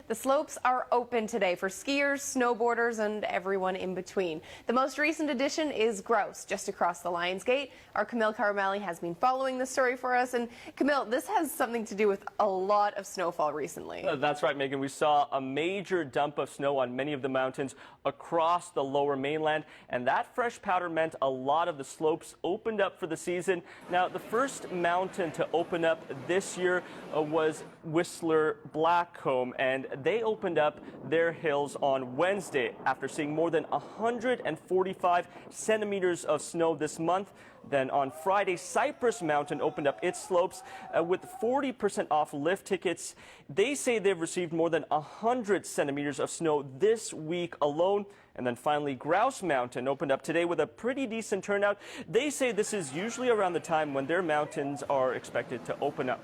The slopes are open today for skiers, snowboarders, and everyone in between. The most recent addition is Grouse, just across the Lions Gate. Our Camille Carmeli has been following the story for us. And Camille, this has something to do with a lot of snowfall recently. That's right, Megan. We saw a major dump of snow on many of the mountains across the lower mainland, and that fresh powder meant a lot of the slopes opened up for the season. Now, the first mountain to open up this year was Whistler Blackcomb, and they opened up their hills on Wednesday after seeing more than 145 centimeters of snow this month. Then on Friday, Cypress Mountain opened up its slopes with 40% off lift tickets. They say they've received more than 100 centimeters of snow this week alone. And then finally, Grouse Mountain opened up today with a pretty decent turnout. They say this is usually around the time when their mountains are expected to open up.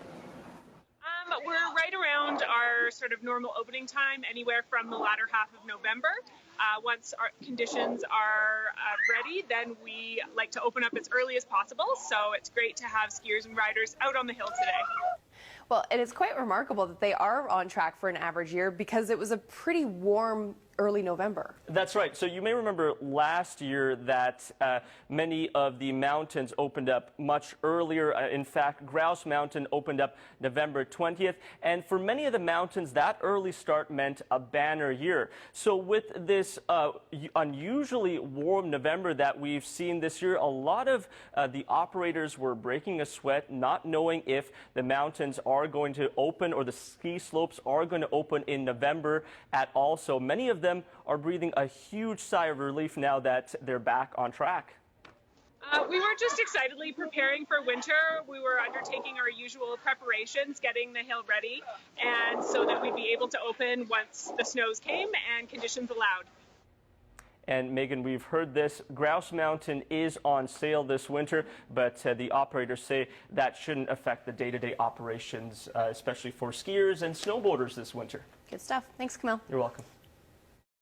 We're right around our sort of normal opening time, anywhere from the latter half of November. Once our conditions are ready, then we like to open up as early as possible. So it's great to have skiers and riders out on the hill today. Well, it is quite remarkable that they are on track for an average year because it was a pretty warm early November. That's right. So you may remember last year that many of the mountains opened up much earlier. In fact, Grouse Mountain opened up November 20th. And for many of the mountains, that early start meant a banner year. So with this unusually warm November that we've seen this year, a lot of the operators were breaking a sweat, not knowing if the mountains are going to open or the ski slopes are going to open in November at all. So many of them are breathing a huge sigh of relief now that they're back on track. We were just excitedly preparing for winter. We were undertaking our usual preparations, getting the hill ready, and so that we'd be able to open once the snows came and conditions allowed. And Megan, we've heard this. Grouse Mountain is on sale this winter, but the operators say that shouldn't affect the day-to-day operations, especially for skiers and snowboarders this winter. Good stuff. Thanks, Camille. You're welcome.